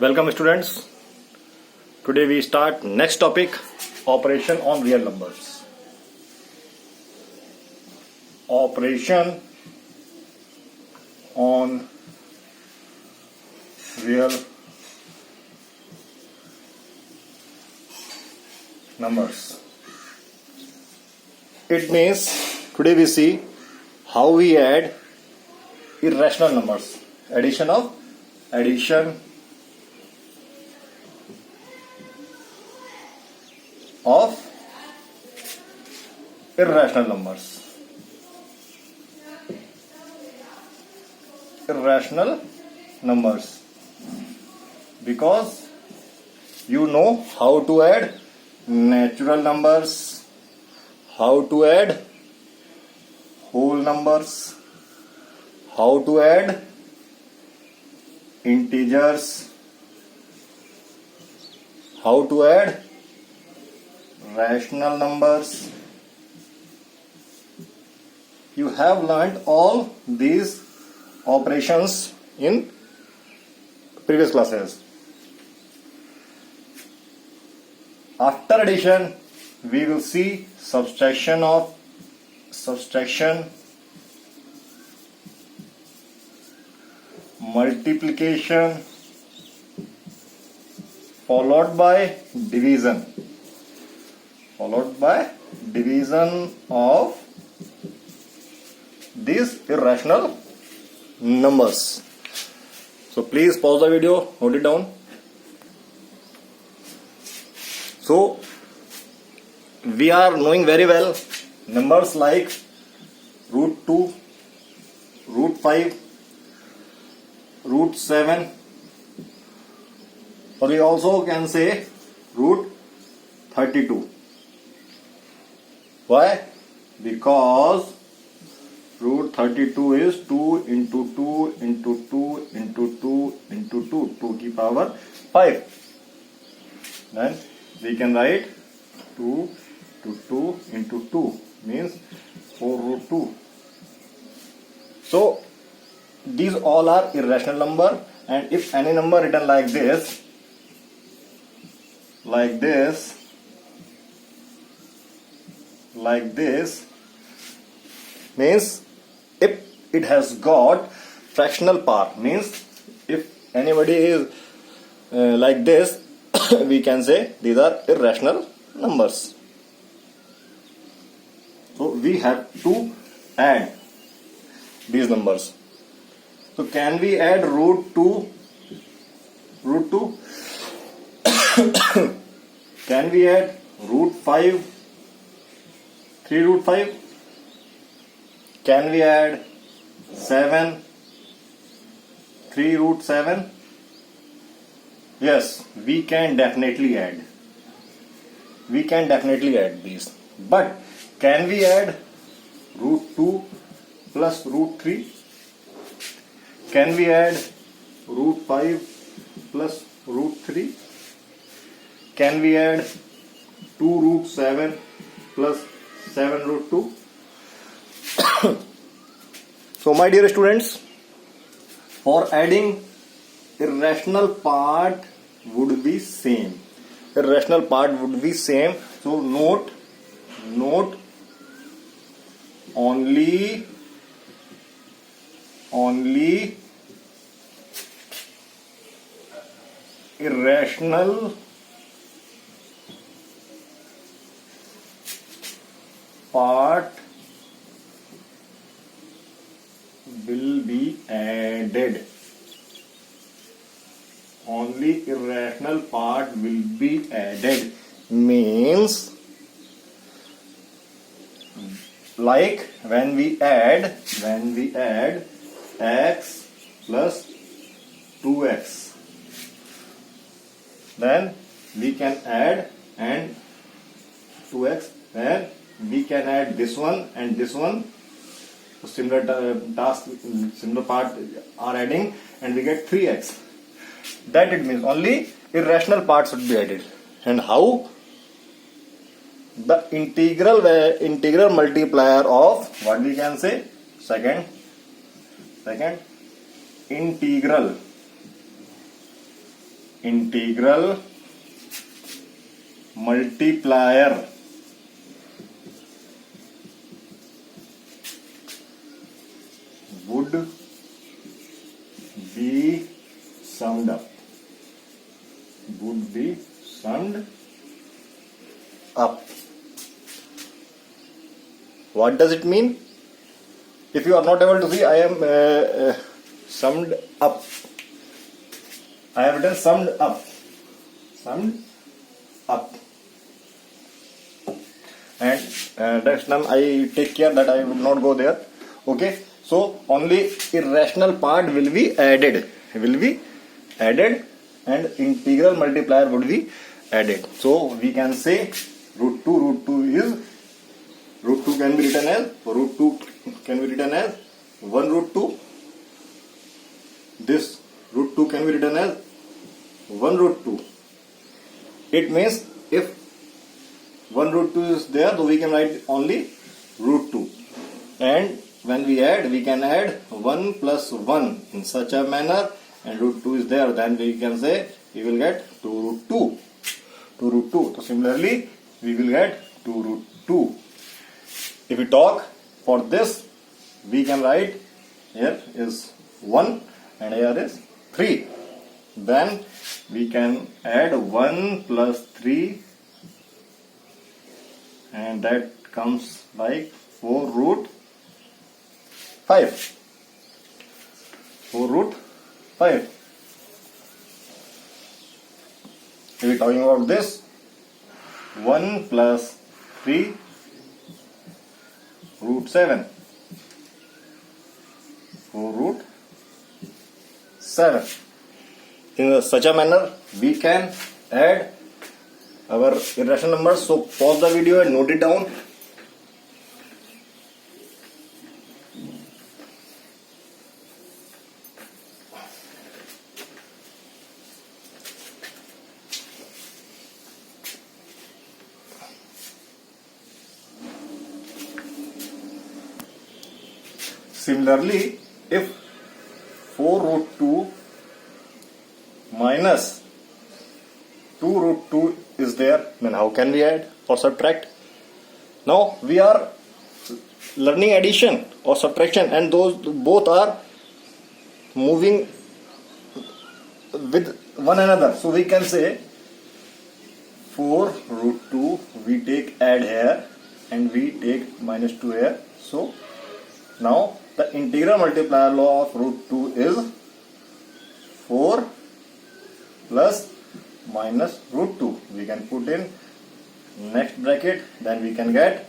Welcome students. Today we start next topic, operation on real numbers. Operation on real numbers. It means today we see how we add irrational numbers. Addition of irrational numbers. Irrational numbers. Because you know how to add natural numbers, how to add whole numbers, how to add integers, how to add rational numbers. You have learned all these operations in previous classes. After addition, we will see subtraction, multiplication, followed by division of these irrational numbers. So please pause the video, note it down. So we are knowing very well numbers like root 2, root 5, root 7, or we also can say root 32. Why? Because root 32 is 2 into 2 into 2 into 2 into 2 to the power 5. Then we can write 2 to 2 into 2 means 4 root 2. So these all are irrational number, and if any number written like this means if it has got fractional part, means if anybody is like this we can say these are irrational numbers. So we have to add these numbers. So can we add root 2? Can we add root 5? 3 root 5? Can we add 7? 3 root 7? Yes, we can definitely add. These. But can we add root 2 plus root 3? Can we add root 5 plus root 3? Can we add 2 root 7 plus 7 root 2? So my dear students, for adding irrational part would be same. So note only irrational part will be added. Only irrational part will be added means like when we add x plus 2x, then we can add and 2x, then we can add this one and this one. So similar part are adding and we get 3x. That it means only irrational parts should be added. And how? The integral multiplier of what we can say second integral integral multiplier would be summed up. Would be summed up. What does it mean? If you are not able to see, I am summed up. I have written summed up. Summed up. And next time I take care that I would not go there. Okay. So only irrational part will be added. And integral multiplier would be added. So we can say root 2 can be written as 1 root 2. This root 2 can be written as 1 root 2. It means if 1 root 2 is there, so we can write only root 2. And when we add, we can add 1 plus 1 in such a manner, and root 2 is there, then we can say we will get 2 root 2. 2 root 2. So similarly, we will get 2 root 2. If we talk for this, we can write here is 1 and here is 3. Then we can add 1 plus 3 and that comes like 4 root 5. 4 root 5. If we are talking about this, 1 plus 3 root 7. 4 root 7. In such a manner, we can add our irrational numbers. So pause the video and note it down. Similarly, if 4 root 2 minus 2 root 2 is there, then how can we add or subtract? Now we are learning addition or subtraction, and those both are moving with one another. So we can say 4 root 2, we take add here and we take minus 2 here. So now the integral multiplier law of root 2 is 4 plus minus root 2. We can put in next bracket, then we can get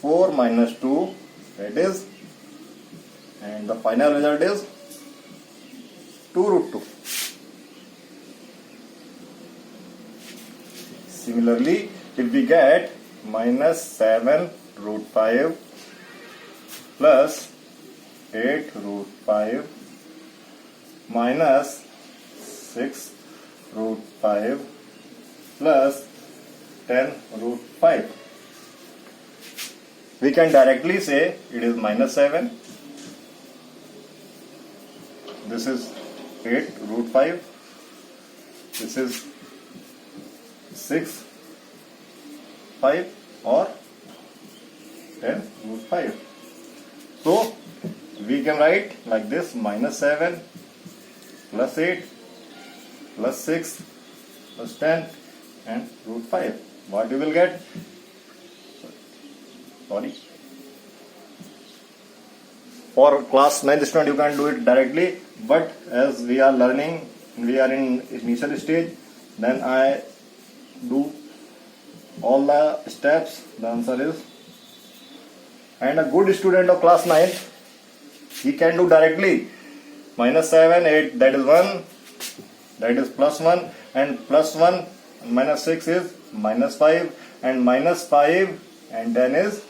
4 minus 2, that is, and the final result is 2 root 2. Similarly, if we get minus 7 root 5 plus 8 root 5 minus 6 root 5 plus 10 root 5. We can directly say it is minus 7. This is 8 root 5. This is 6 5 or 10 root 5. So we can write like this: minus 7 plus 8 plus 6 plus 10 and root 5. What you will get? Sorry. For class 9th student, you can do it directly, but as we are learning, we are in initial stage, then I do all the steps. The answer is, and a good student of class 9th, he can do directly minus 7, 8, that is 1, that is plus 1, and plus 1 minus 6 is minus 5, and minus 5 and 10 is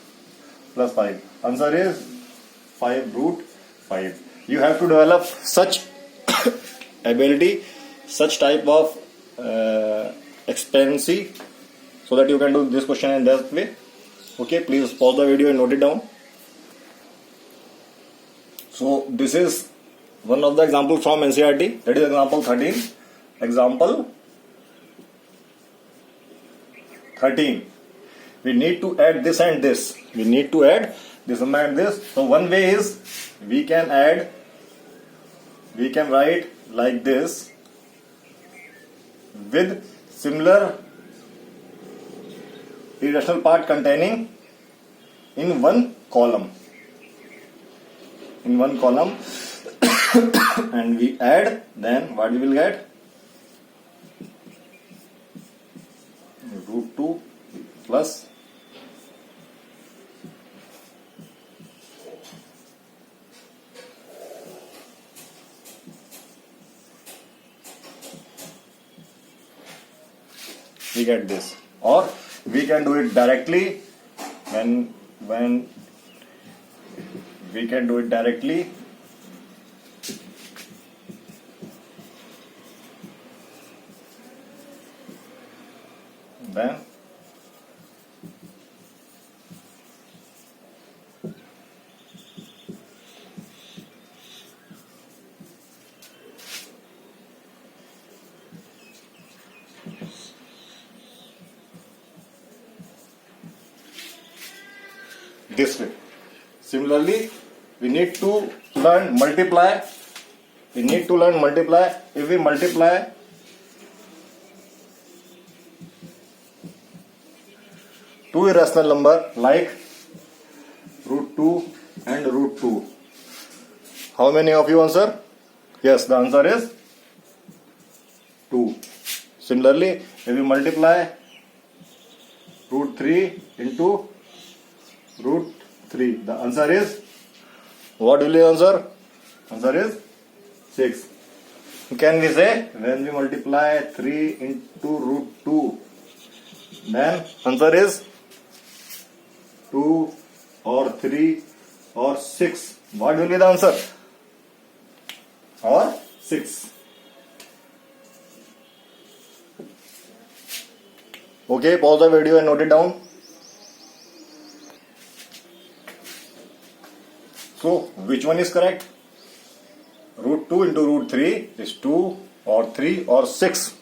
plus 5. Answer is 5 root 5. You have to develop such ability, such type of experiency, so that you can do this question in that way. Okay, please pause the video and note it down. So this is one of the examples from NCERT, that is example 13. Example 13. We need to add this and this. We need to add this and this. So one way is we can write like this with similar irrational part containing in one column. And we add, then what we will get? Root 2 plus we get this. Or we can do it directly when we can do it directly then this way. Similarly, we need to learn multiply. If we multiply two irrational number like root 2 and root 2, how many of you answer? Yes, the answer is 2. Similarly, if we multiply root 3 into root 3, the answer is, what will you answer? Answer is 6. Can we say when we multiply 3 into root 2, then answer is 2 or 3 or 6? What will be the answer? Or 6. Okay, pause the video and note it down. So, which one is correct? Root 2 into root 3 is 2 or 3 or 6.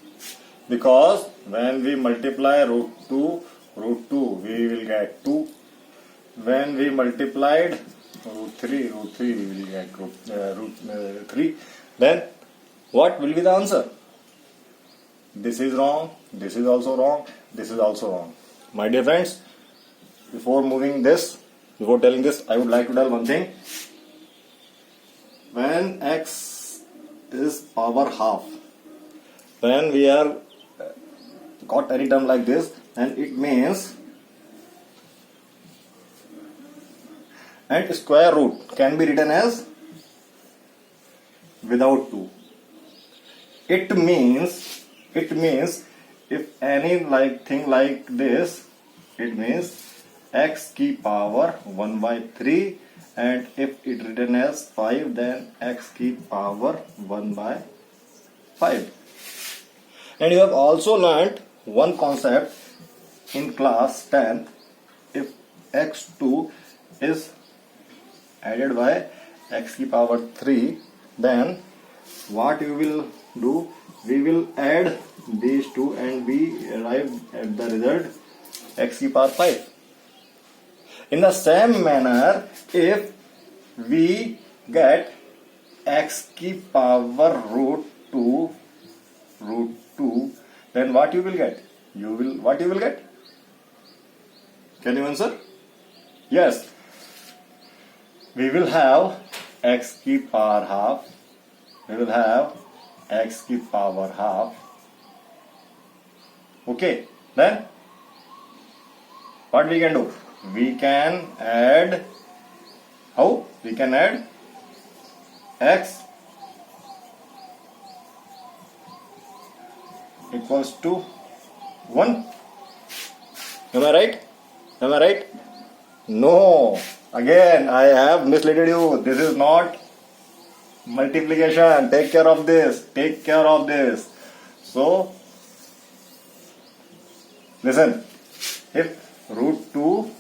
Because when we multiply root 2, we will get 2. When we multiplied root 3, we will get root 3. Then, what will be the answer? This is wrong, this is also wrong, this is also wrong. My dear friends, before telling this, I would like to tell one thing. When x is power half, when we are got any term like this, then it means, and square root can be written as without 2. It means if any thing like this, it means x की power 1 by 3, and if it written as 5, then x की power 1 by 5. And you have also learnt one concept in class 10. If x2 is added by x की power 3, then what you will do? We will add these two and we arrive at the result x की power 5. In the same manner, if we get x की power root 2, then what you will get? What you will get? Can you answer? Yes. We will have x की power half. We will have x की power half. Okay. Then what we can do? We can add, how? We can add x equals to 1. Am I right? Am I right? No. Again, I have misled you. This is not multiplication. Take care of this. Take care of this. So, listen. If root 2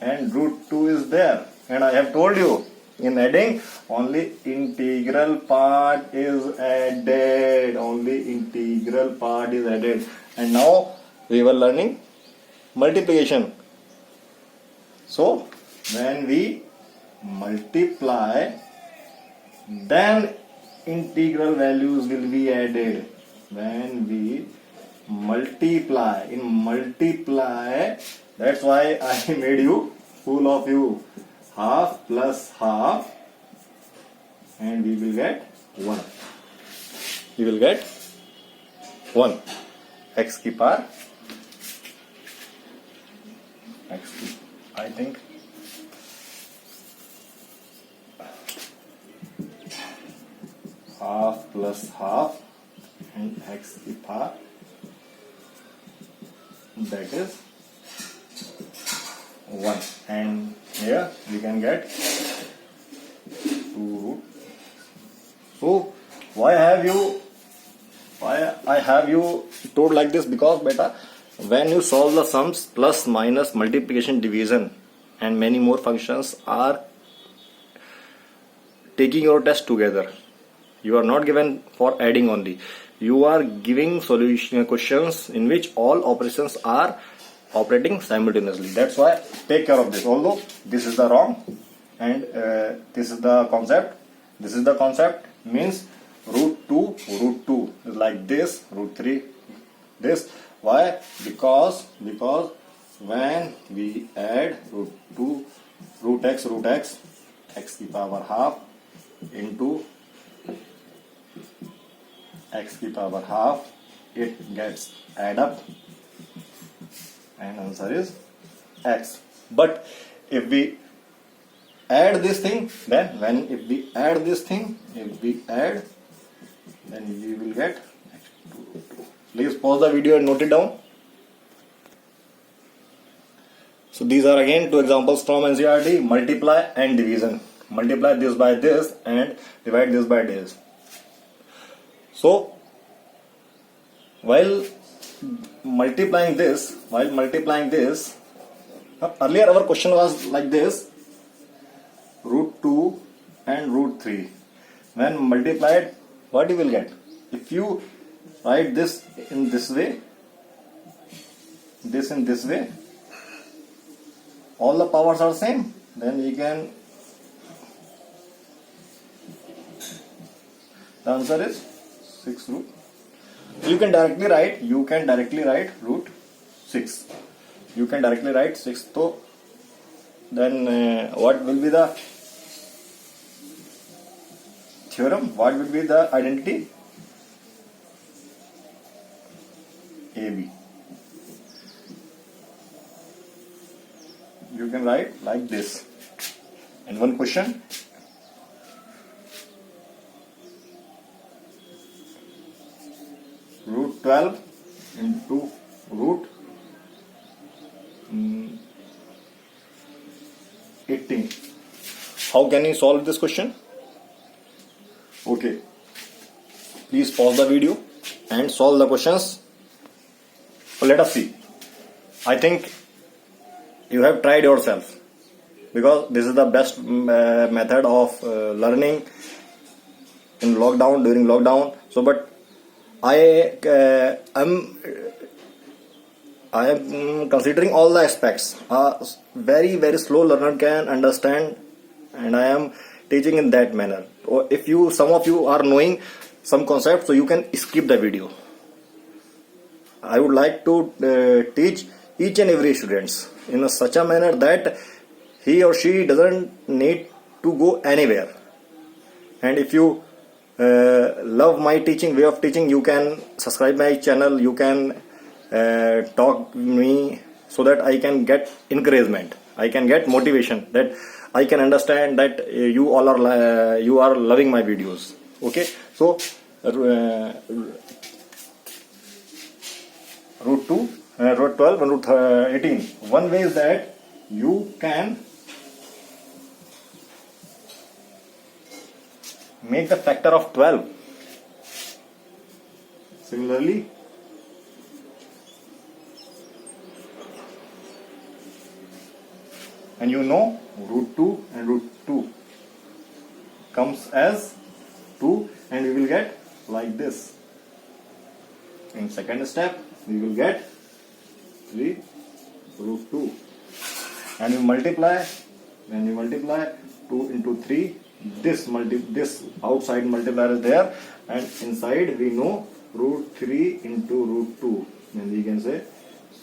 and root 2 is there, and I have told you, in adding, only integral part is added. Only integral integral part is added. And now we were learning multiplication. So when we multiply, then integral values will be added. When we multiply, that's why I made you fool of you. Half plus half, and we will get 1. We will get 1. X की power, I think half plus half and x की power, that is 1. And here we can get 2 root. So why I have you told like this? Because beta, when you solve the sums, plus, minus, multiplication, division and many more functions are taking your test together. You are not given for adding only. You are giving solution questions in which all operations are operating simultaneously. That's why take care of this. Although this is the wrong and this is the concept. This is the concept, means root 2 is like this, root 3 this. Why? Because when we add root 2 root x x की power half into x की power half, it gets add up and answer is x. But if we add this thing, then if we add, then we will get x2. Please pause the video and note it down. So these are again 2 examples from NCERT: multiply and division. Multiply this by this and divide this by this. So while multiplying this, earlier our question was like this: root 2 and root 3. When multiplied, what you will get? If you write this in this way, this in this way, all the powers are same, then we can, the answer is 6 root. You can directly write root 6. You can directly write 6. So then what will be the theorem? What will be the identity? AB. You can write like this. And one question: root 12 into root 18. How can you solve this question? Okay, please pause the video and solve the questions. So let us see. I think you have tried yourself, because this is the best method of learning in lockdown, during lockdown. So but I am considering all the aspects. Very slow learner can understand, and I am teaching in that manner. Or if some of you are knowing some concepts, so you can skip the video. I would like to teach each and every students in such a manner that he or she doesn't need to go anywhere. And if you love my teaching, way of teaching, you can subscribe my channel. You can talk me, so that I can get encouragement, I can get motivation, that I can understand that you all are loving my videos. Okay, so root 2, root 12 and root 18. One way is that you can make the factor of 12. Similarly, and you know root 2 and root 2 comes as 2, and we will get like this. In second step, we will get 3 root 2. And we multiply. When we multiply 2 into 3, this outside multiplier is there, and inside we know root 3 into root 2. Then we can say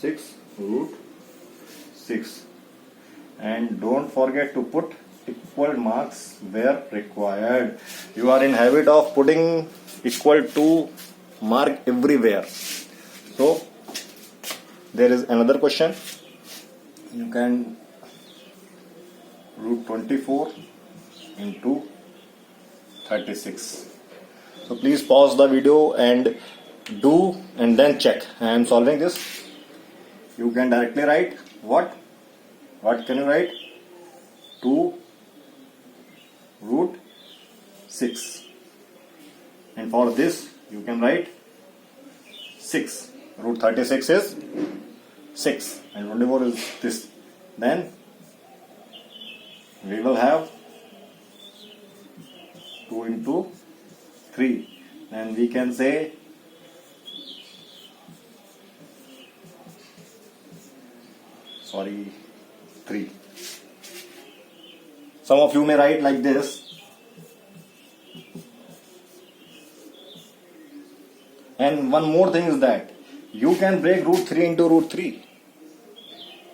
6 root 6. And don't forget to put equal marks where required. You are in habit of putting equal to mark everywhere. So there is another question. You can root 24 into 36. So please pause the video and do, and then check. I am solving this. You can directly write what? What can you write? 2 root 6. And for this you can write 6. Root 36 is 6 and 24 is this. Then we will have 2 into 3, and we can say sorry 3. Some of you may write like this, and one more thing is that you can break root 3 into root 3.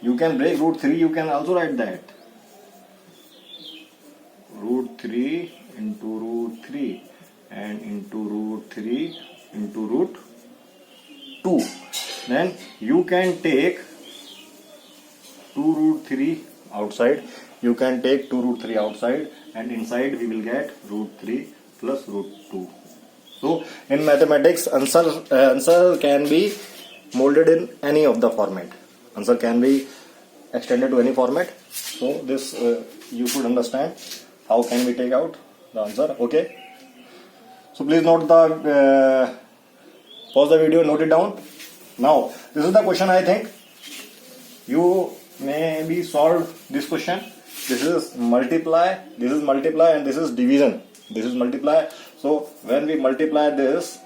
You can break root 3, you can also write that root 3 into root 3 and into root 3 into root 2. Then you can take 2 root 3 outside. You can take 2 root 3 outside, and inside we will get root 3 plus root 2. So in mathematics, answer can be molded in any of the format. Answer can be extended to any format. So this you should understand. How can we take out the answer? Okay. So please note the pause the video, note it down. Now this is the question. I think you maybe solved this question. This is multiply, and this is division. This is multiply. So when we multiply this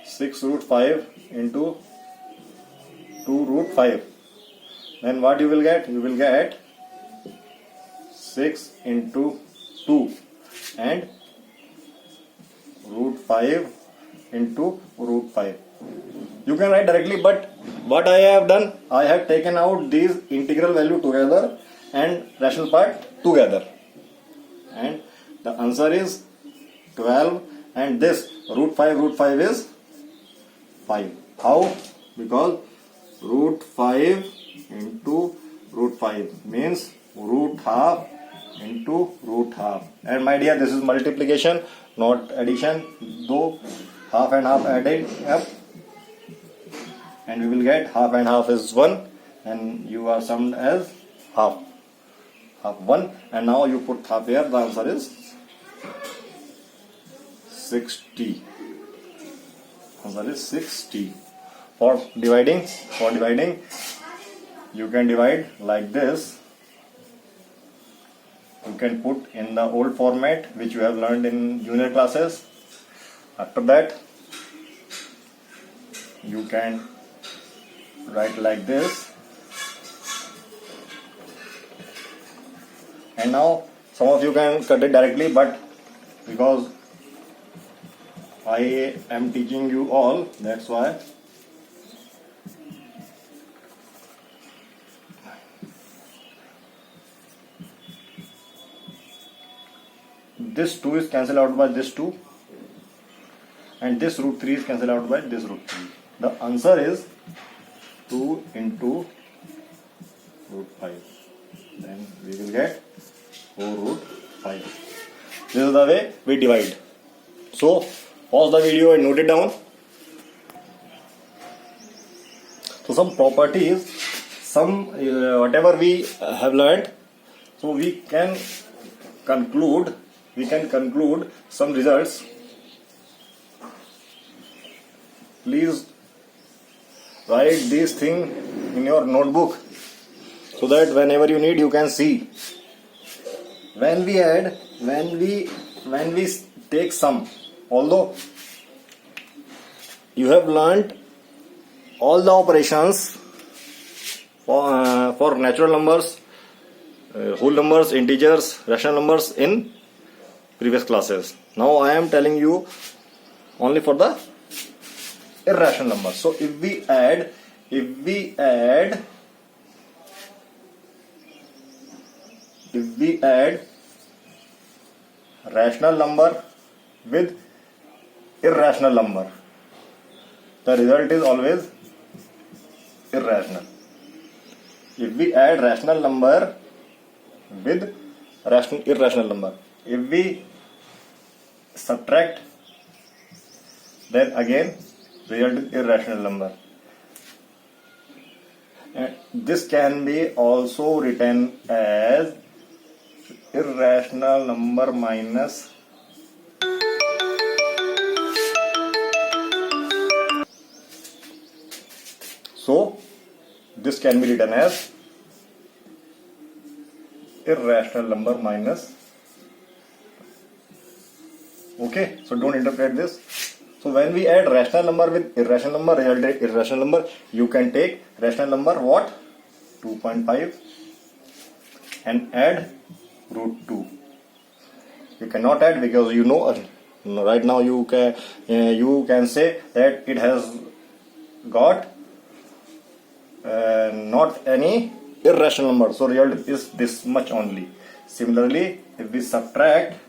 6 root 5 into 2 root 5, then what you will get? You will get 6 into 2 and root 5 into root 5. You can write directly, but what I have done, I have taken out these integral value together and rational part together, and the answer is 12, and this root 5 is 5. How? Because root 5 into root 5 means root half into root half. And my dear, this is multiplication, not addition. Though half and half added up, and we will get half and half is 1, and you are summed as half 1, and now you put half here. The answer is 60. Answer is 60. For dividing, you can divide like this. You can put in the old format which you have learned in junior classes. After that, you can write like this. And now some of you can cut it directly, but because I am teaching you all, that's why. This 2 is cancelled out by this 2, and this root 3 is cancelled out by this root 3. The answer is 2 into root 5. Then we will get 4 root 5. This is the way we divide. So pause the video and note it down. So some properties, whatever we have learned, so we can conclude some results. Please write this thing in your notebook so that whenever you need, you can see. When we take sum, although you have learnt all the operations for natural numbers, whole numbers, integers, rational numbers in previous classes. Now I am telling you only for the irrational numbers. So if we add rational number with irrational number, the result is always irrational. If we add rational number with irrational number, if we subtract, then again result is irrational number. And this can be also written as irrational number minus so this can be written as irrational number minus. Okay, so don't interpret this. So when we add rational number with irrational number, result is irrational number. You can take rational number what? 2.5 and add root 2. You cannot add because you know right now you can say that it has got not any irrational number, so result is this much only. Similarly, if we subtract,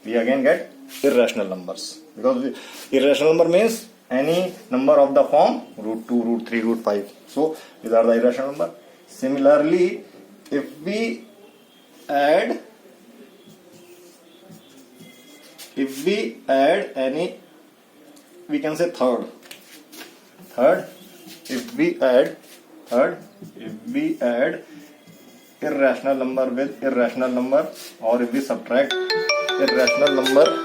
we again get irrational numbers, because irrational number means any number of the form root 2, root 3, root 5. So these are the irrational number. Similarly, if we add any, we can say third, if we add irrational number with irrational number, or if we subtract irrational number